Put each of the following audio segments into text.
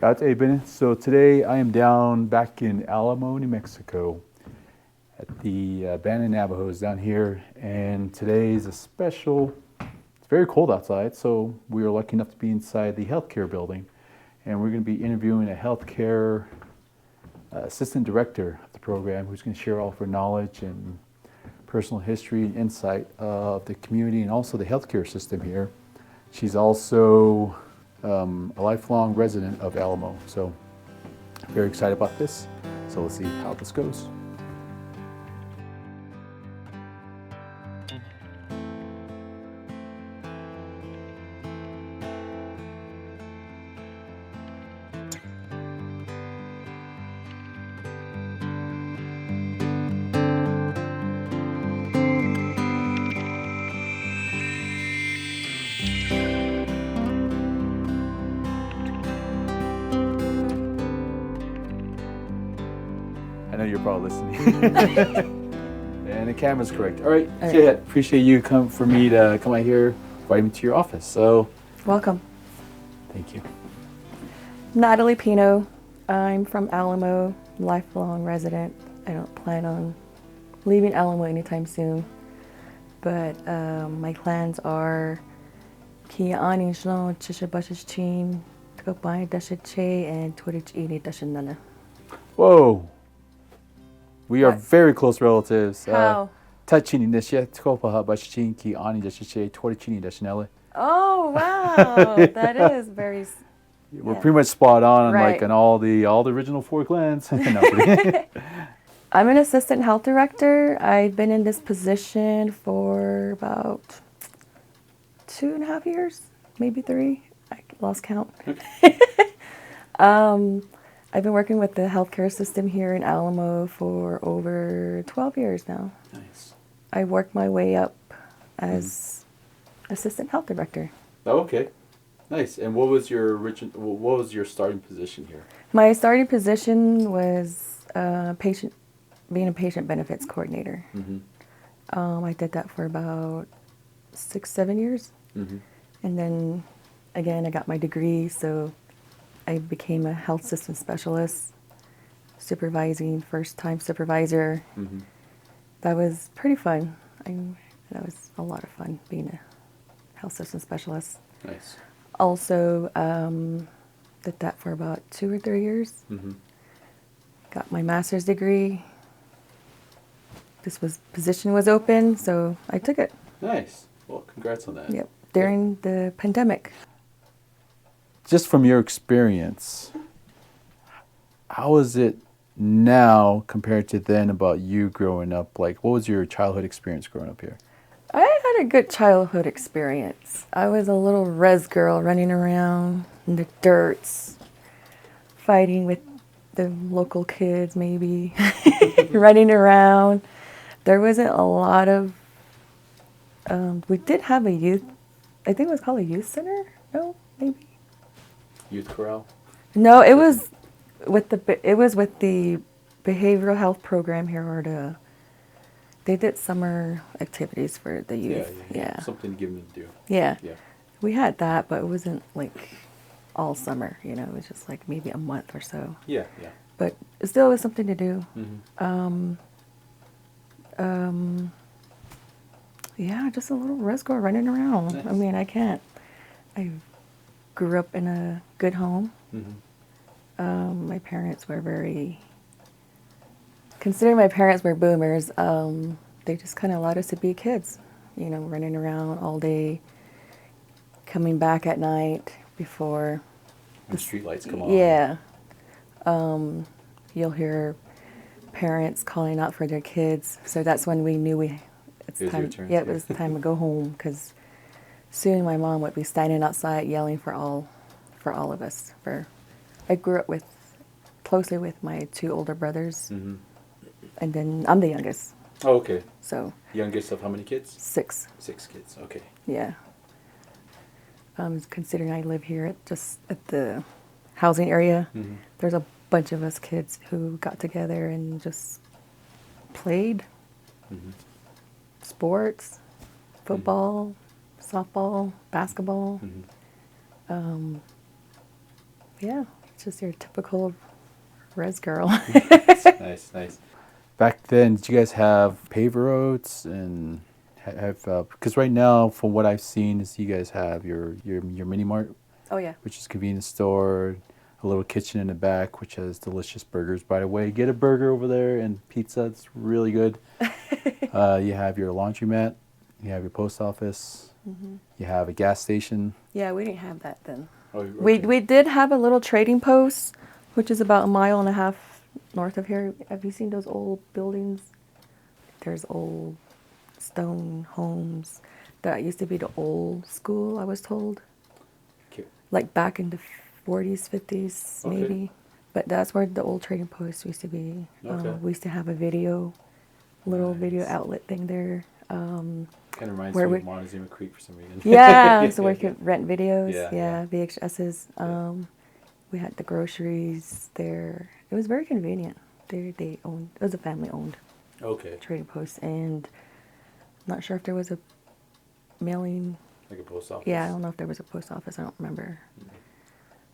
Yá'át'ééh. So today I am down back in Alamo, New Mexico at the abandoned Navajos down here. And today is a special, it's very cold outside, so we are lucky enough to be inside the healthcare building. And we're going to be interviewing a healthcare assistant director of the program who's going to share all of her knowledge and personal history and insight of the community and also the healthcare system here. She's also a lifelong resident of Alamo, so very excited about this. So let's see how this goes. I know you're probably listening. And the camera's correct. All right, All right. yeah, appreciate you come for me to come out here, invite me to your office. So Welcome. thank you. Natalie Pino. I'm from Alamo, lifelong resident. I don't plan on leaving Alamo anytime soon. But my plans are Ki'ani Shlon, Chishabashichin, Tkopai Dashache, and Twitich Dashanana. Whoa. We are What? very close relatives. How? Tachini Nesha, Tkopaha Bashichin, Ki Ani Dashiche, Torchini Dashanele. Oh, wow. That is very... We're Yeah. pretty much spot on Right. like on all the original four clans. No, kidding. I'm an assistant health director. I've been in this position for about 2.5 years, maybe 3. I lost count. I've been working with the healthcare system here in Alamo for over 12 years now. Nice. I worked my way up as assistant health director. Oh, okay. Nice. And what was your starting position here? My starting position was being a patient benefits coordinator. Mm-hmm. I did that for about 6-7 years. Mm-hmm. And then again, I got my degree, so I became a health system specialist, supervising, first-time supervisor. Mm-hmm. That was pretty fun. That was a lot of fun being a health system specialist. Nice. Also, did that for about 2 or 3 years. Mm-hmm. Got my master's degree. Position was open, so I took it. Nice. Well, congrats on that. Yep. During the pandemic. Just from your experience, how is it now compared to then about you growing up? Like, what was your childhood experience growing up here? I had a good childhood experience. I was a little res girl running around in the dirts, fighting with the local kids maybe, running around. There wasn't a lot of, we did have a youth, I think it was called a youth center? No, maybe? Youth corral? No, it was with the behavioral health program here, or they did summer activities for the youth. Yeah. Something to give them to do. Yeah. Yeah. We had that, but it wasn't like all summer, it was just like maybe a month or so. Yeah, yeah. But it still was something to do. Mm-hmm. Yeah, just a little res girl running around. Nice. I mean, I grew up in a good home. Mm-hmm. My parents were considering my parents were boomers, they just kind of allowed us to be kids, running around all day, coming back at night before When street lights come on. Yeah. You'll hear parents calling out for their kids. So that's when we knew it's It was time. your turn. Yeah, it was time to go home, because soon my mom would be standing outside yelling for all of us. I grew up closely with my 2 older brothers, Mm-hmm. and then I'm the youngest. Oh, okay. So Youngest of how many kids? 6. 6 kids. Okay. Yeah. Considering I live here at the housing area, Mm-hmm. there's a bunch of us kids who got together and just played Mm-hmm. sports, football, softball, basketball. Mm-hmm. Yeah, just your typical res girl. Nice. Back then, did you guys have paved roads and have? Because right now, from what I've seen, is you guys have your mini mart, Oh yeah. which is a convenience store, a little kitchen in the back, which has delicious burgers. By the way, get a burger over there and pizza. It's really good. You have your laundromat. You have your post office. Mm-hmm. You have a gas station. Yeah, we didn't have that then. Oh, okay. We did have a little trading post, which is about 1.5 miles north of here. Have you seen those old buildings? There's old stone homes that used to be the old school, I was told. Okay. Like back in the 40s, 50s, Okay. maybe. But that's where the old trading post used to be. Okay. We used to have a little Nice. video outlet thing there. Kind of reminds Where me we- of Montezuma Creek for some reason. Yeah, so we could rent videos. Yeah. VHSs. We had the groceries there. It was very convenient. They owned. It was a family owned Okay. trading post, and I'm not sure if there was a mailing. Like a post office. Yeah, I don't know if there was a post office. I don't remember.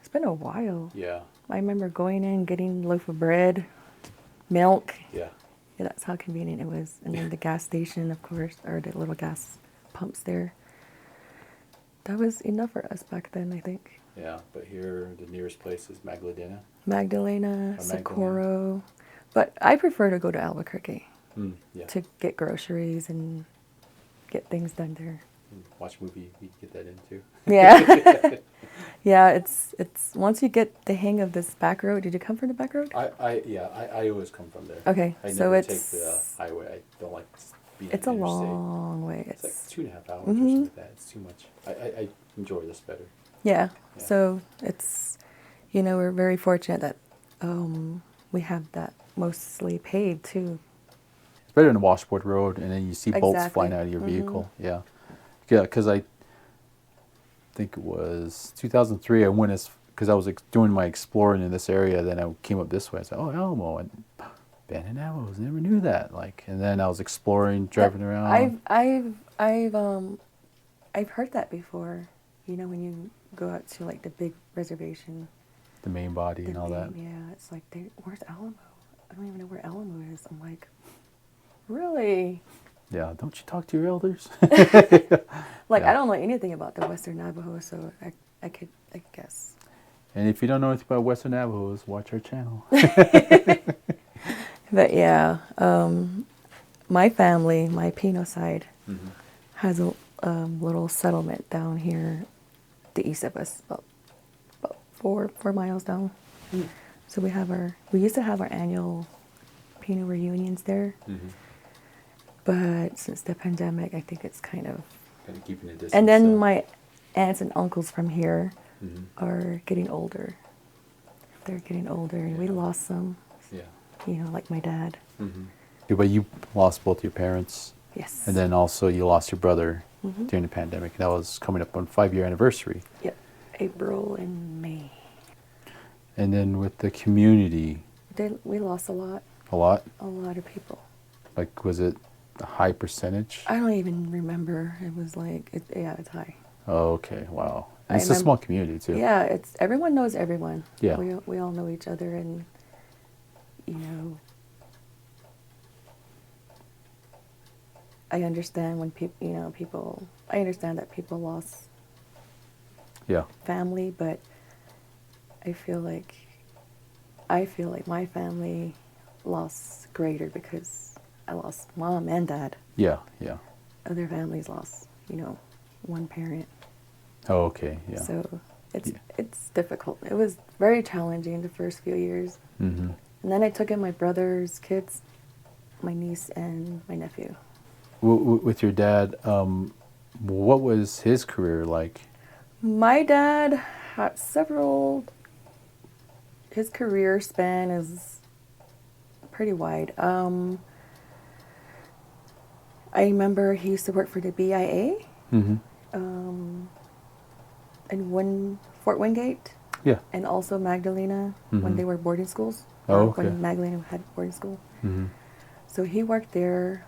It's been a while. Yeah. I remember going in, getting a loaf of bread, milk. Yeah. Yeah, that's how convenient it was. And then the gas station, of course, or the little gas pumps there. That was enough for us back then, I think. Yeah. But here, the nearest place is Magdalena. Magdalena, Or Socorro. But I prefer to go to Albuquerque Yeah. to get groceries and get things done there. Watch a movie, we get that in too. Yeah. Yeah, it's once you get the hang of this back road. Did you come from the back road? I always come from there. Okay, I so never it's take the highway. I don't like being it's on a the interstate. long way. It's like 2.5 hours or Mhm. something like that. It's too much. I enjoy this better. Yeah. Yeah. So it's, we're very fortunate that we have that mostly paved too. It's better than a washboard road, and then you see bolts Exactly. flying out of your Mhm. vehicle. Yeah, because I think it was 2003. I went because I was doing my exploring in this area. Then I came up this way. I said, "Oh, Alamo and Abandoned Navajos." Never knew that. And then I was exploring, driving around. I've heard that before. When you go out to like the big reservation. The main body and all that. Yeah, it's like, where's Alamo? I don't even know where Alamo is. I'm like, really? Yeah, don't you talk to your elders? Like, Yeah. I don't know anything about the Western Navajo, so I guess. And if you don't know anything about Western Navajos, watch our channel. But yeah, my family, my Pino side, has a little settlement down here, the east of us, about 4 miles down. So we used to have our annual Pino reunions there, but since the pandemic, I think it's kind of. Keeping a distance. And then my aunts and uncles from here are getting older. They're getting older, and we lost some. Yeah. Like my dad. Yeah, but you lost both your parents. Yes. And then also you lost your brother during the pandemic. That was coming up on 5-year anniversary. Yep. April and May. And then with the community. We lost a lot. A lot? A lot of people. Like, was it a high percentage? I don't even remember. It was like, it's high. Oh, okay. Wow. And it's a small community, too. Yeah, everyone knows everyone. Yeah. We all know each other, and, I understand when people, I understand that people lost Yeah. family, but I feel like my family lost greater because I lost mom and dad. Yeah, yeah. Other families lost, one parent. Oh, okay, yeah. So it's difficult. It was very challenging the first few years. Mm-hmm. And then I took in my brother's kids, my niece and my nephew. With your dad, what was his career like? My dad had his career span is pretty wide. I remember he used to work for the BIA in Fort Wingate. Yeah. And also Magdalena when they were boarding schools. Oh, okay. When Magdalena had boarding school. Mm-hmm. So he worked there.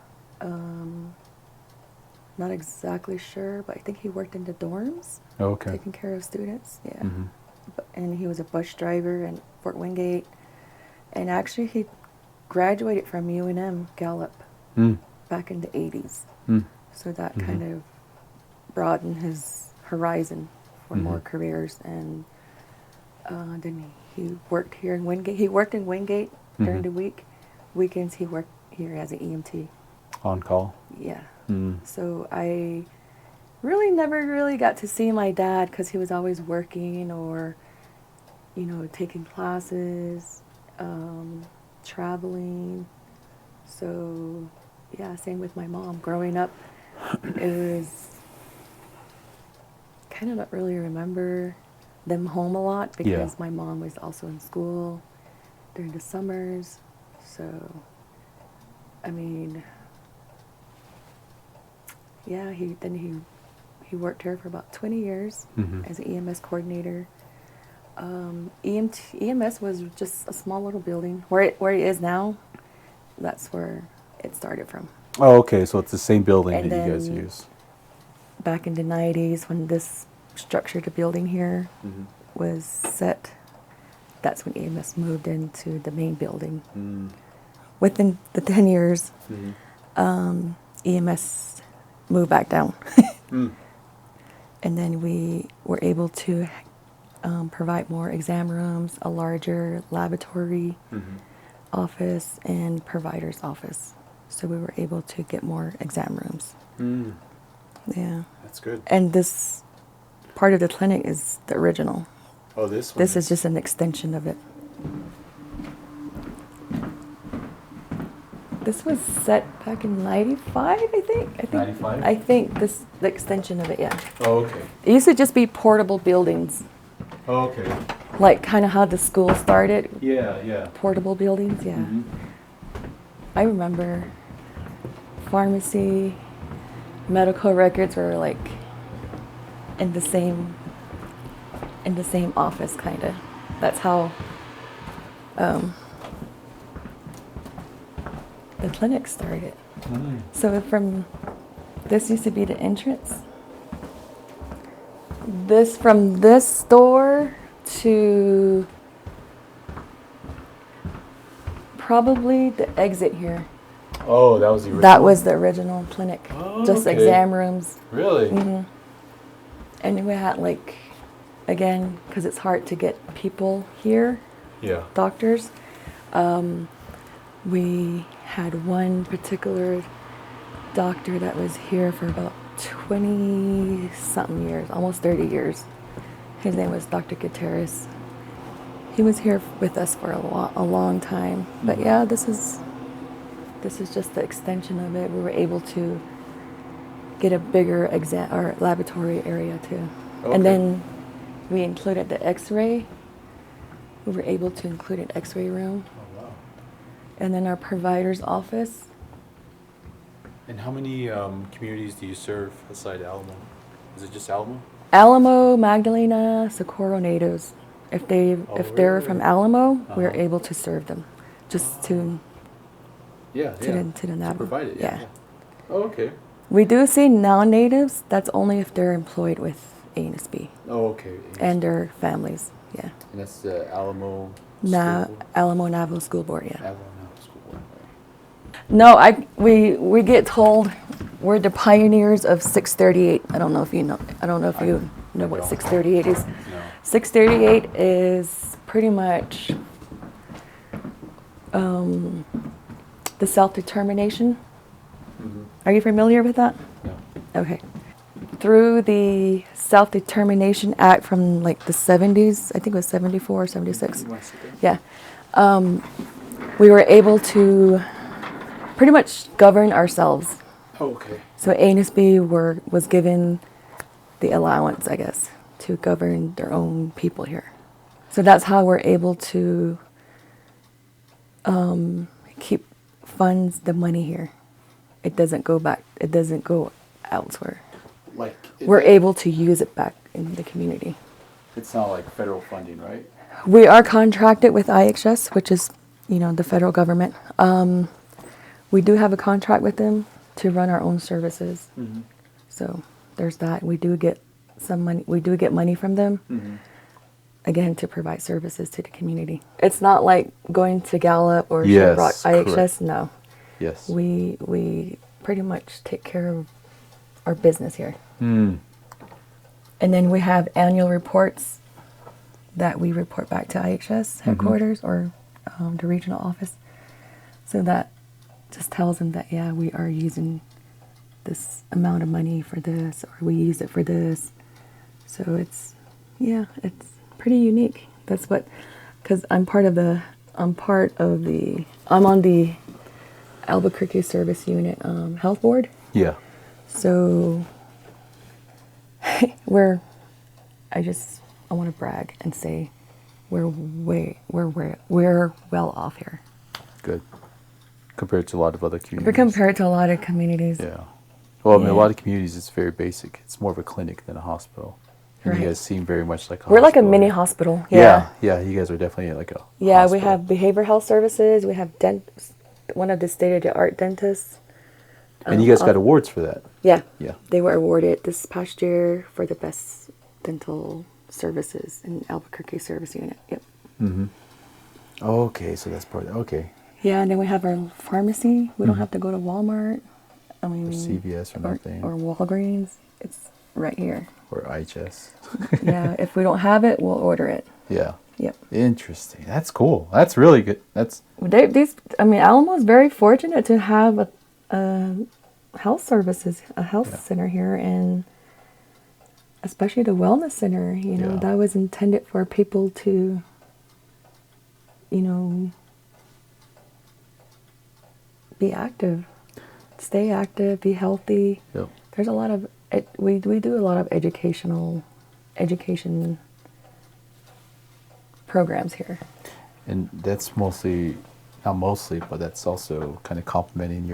Not exactly sure, but I think he worked in the dorms. Okay. Taking care of students. Yeah. Mm-hmm. and he was a bus driver in Fort Wingate. And actually, he graduated from UNM Gallup Mm. back in the 80s. Mm. So that kind of broadened his horizon for more careers. And then he worked here in Wingate. He worked in Wingate during the week. Weekends, he worked here as an EMT. On call. Yeah. Mm. So I really never really got to see my dad because he was always working or, you know, taking classes, traveling. So, yeah, same with my mom. Growing up, it was kind of not really remember them home a lot because my mom was also in school during the summers. So, I mean, yeah, he worked here for about 20 years as an EMS coordinator. EMS was just a small little building. Where it is now, that's where it started from. Oh, okay. So it's the same building And that you guys then use. Back in the 90s, when this structure, the building here, was set, that's when EMS moved into the main building. Within the 10 years, EMS moved back down. And then we were able to provide more exam rooms, a larger laboratory office, and provider's office. So we were able to get more exam rooms. Yeah. That's good. And this part of the clinic is the original. Oh, this one. This is just an extension of it. This was set back in 95, I think. 95? I think this the extension of it, yeah. Oh, okay. It used to just be portable buildings, Oh, okay. like kind of how the school started. Yeah, yeah. Portable buildings, yeah. I remember pharmacy, medical records were like in the same office, kind of. That's how the clinic started. So this used to be the entrance. From this door to probably the exit here. Oh, that was the original? That was the original clinic. Oh, Just okay. exam rooms. Really? And we had like, again, because it's hard to get people here, Yeah. doctors, we had one particular doctor that was here for about 20-something years, almost 30 years. His name was Dr. Gutierrez. He was here with us for a long time. But yeah, this is just the extension of it. We were able to get a bigger exam or laboratory area too. Okay. And then we included the X-ray. We were able to include an X-ray room. Oh, wow. And then our provider's office. And how many communities do you serve aside Alamo? Is it just Alamo? Alamo, Magdalena, Socorro natives. If they're really? from Alamo, we're able to serve them, just to Yeah, the to Navajo. provide it. Yeah. Oh, okay. We do see non-natives. That's only if they're employed with ANSB Oh, okay. and their families. Yeah. And that's the Alamo. Alamo Navajo School Board. Yeah. Alamo School Board. No, we get told we're the pioneers of 638. I don't know if you know. I don't know if you know what 638 is. No. 638 is pretty much the self-determination. Are you familiar with that? No. Okay. Through the Self-Determination Act from like the 70s, I think it was 74 or 76. Yeah. We were able to pretty much govern ourselves. Oh, okay. So ANSB was given the allowance, I guess, to govern their own people here. So that's how we're able to keep the money here. It doesn't go back. It doesn't go elsewhere. Like We're able to use it back in the community. It's not like federal funding, right? We are contracted with IHS, which is, the federal government. We do have a contract with them to run our own services. So there's that. We do get some money. We do get money from them. again, to provide services to the community. It's not like going to Gallup or Yes, Rock IHS. correct. No, Yes. we pretty much take care of our business here. Mm. And then we have annual reports that we report back to IHS headquarters or the regional office. So that just tells them that, yeah, we are using this amount of money for this, or we use it for this. So it's pretty unique. That's what, because I'm on the Albuquerque Service Unit Health Board. Yeah. So I want to brag and say we're well off here. Good. Compared to a lot of other communities. But compared to a lot of communities. Yeah. Well, I mean, a Yeah. lot of communities, it's very basic. It's more of a clinic than a hospital. And Right. you guys seem very much like a We're like a hospital. mini hospital. Yeah. Yeah. You guys are definitely like a Yeah, we hospital. have behavioral health services. We have one of the state-of-the-art dentists. And you guys got awards for that. Yeah. Yeah. They were awarded this past year for the best dental services in Albuquerque Service Unit. Yep. Okay, so that's part of it. Okay. Yeah, and then we have our pharmacy. We don't have to go to Walmart. I mean, Or CVS or nothing. Or Walgreens. It's right here. Or IHS. Yeah, if we don't have it, we'll order it. Yeah. Yep. Interesting. That's cool. That's really good. That's Alamo is very fortunate to have a health services, a health center here, and especially the wellness center. You know, Yeah. that was intended for people to, be active, stay active, be healthy. Yep. There's a lot of we do a lot of education programs here. And that's mostly, not mostly, but that's also kind of complementing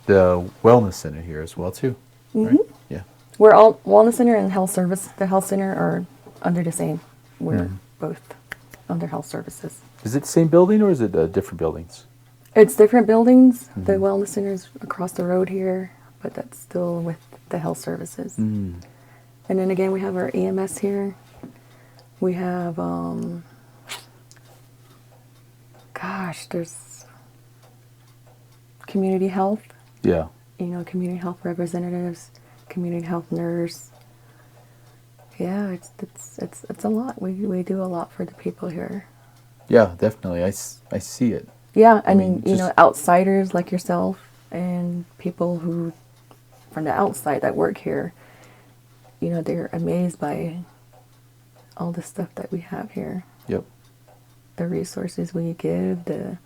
the wellness center here as well too, right? Yeah. We're all wellness center and health service. The health center are under the same. We're both under health services. Is it the same building or is it different buildings? It's different buildings. The wellness center is across the road here, but that's still with the health services. And then again, we have our EMS here. We have, there's community health. Yeah. Community health representatives, community health nurse. Yeah, it's a lot. We do a lot for the people here. Yeah, definitely. I see it. Yeah, I mean, outsiders like yourself and people who from the outside that work here, they're amazed by all the stuff that we have here. Yep. The resources we give, the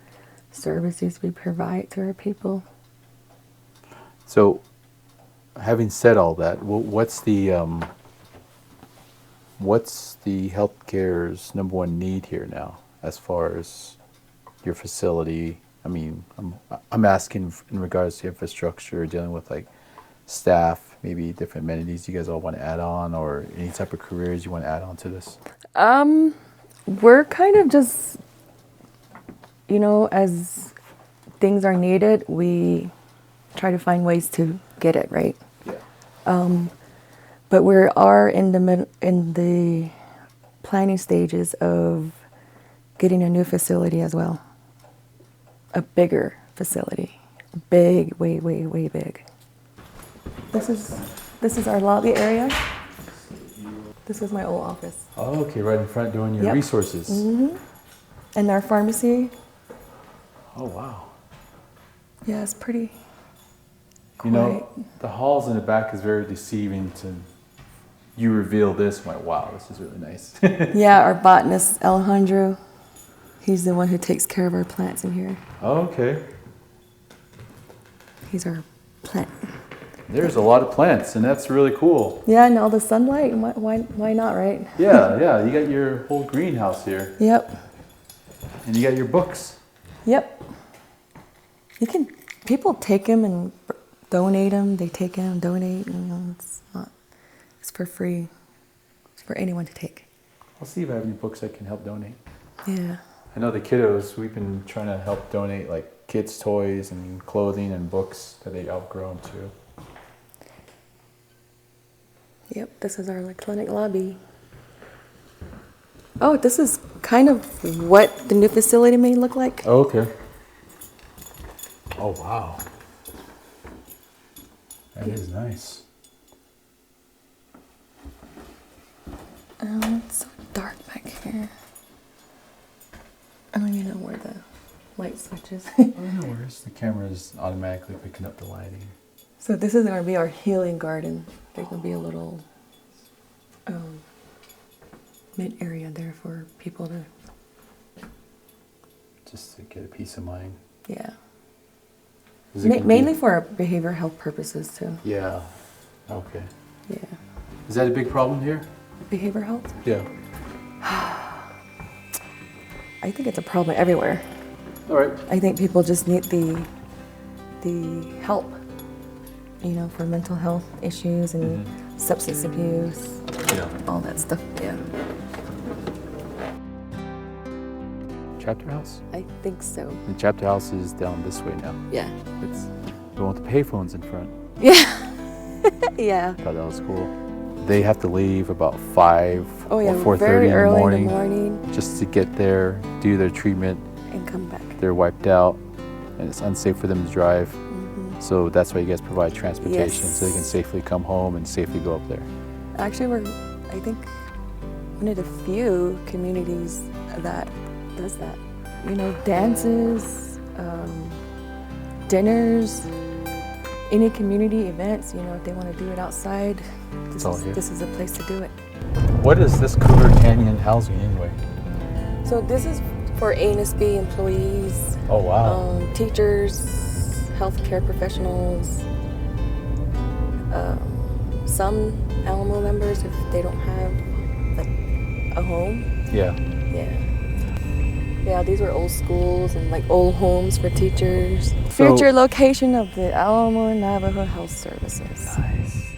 services we provide to our people. So, having said all that, what's the healthcare's number one need here now, as far as your facility? I mean, I'm asking in regards to infrastructure, dealing with like staff, maybe different amenities you guys all want to add on, or any type of careers you want to add on to this. We're kind of just, as things are needed, we try to find ways to get it right. Yeah. But we are in the planning stages of getting a new facility as well. A bigger facility. Big, way, way, way big. This is our lobby area. This is my old office. Oh, okay, right in front doing your resources. And our pharmacy. Oh, wow. Yeah, it's pretty The halls in the back is very deceiving to you reveal this. I'm like, wow, this is really nice. Yeah, our botanist, Alejandro, he's the one who takes care of our plants in here. Oh, okay. He's our plant. There's a lot of plants, and that's really cool. Yeah, and all the sunlight, why not, right? Yeah, you got your whole greenhouse here. Yep. And you got your books. Yep. People take them and donate them. They take them, donate, it's for free. It's for anyone to take. I'll see if I have any books I can help donate. Yeah. I know the kiddos, we've been trying to help donate like kids' toys and clothing and books that they outgrown too. Yep, this is our clinic lobby. Oh, this is kind of what the new facility may look like. Oh, okay. Oh, wow. That is nice. It's so dark back here. I don't even know where the light switch is. Oh, no worries. The camera is automatically picking up the lighting. So this is going to be our healing garden. There's going to be a little mid area there for people to, Just to get a peace of mind. yeah. Is it gonna Mainly be- for our behavioral health purposes too. Yeah. Okay. Yeah. Is that a big problem here? Behavioral health? Yeah. I think it's a problem everywhere. All right. I think people just need the help, you know, for mental health issues and substance abuse, Yeah. all that stuff. Yeah. Chapter house? I think so. The chapter house is down this way now. Yeah. It's the one with the payphones in front. Yeah. Yeah. Thought that was cool. They have to leave about 5 Oh yeah. or 4:30 very in the early morning in the morning just to get there, do their treatment. and come back. They're wiped out, and it's unsafe for them to drive. So that's why you guys provide transportation, Yes. so they can safely come home and safely go up there. Actually, we're, I think, one of the few communities that does that. You know, dances, dinners, any community events, you know, if they want to do it outside, all here. this is a place to do it. What is this Cougar Canyon housing anyway? So this is for ANSB employees, Oh, wow. teachers, healthcare professionals, some Alamo members if they don't have like a home. Yeah. Yeah. Yeah, these were old schools and like old homes for teachers. So- Future location of the Alamo Navajo Health Services. Nice.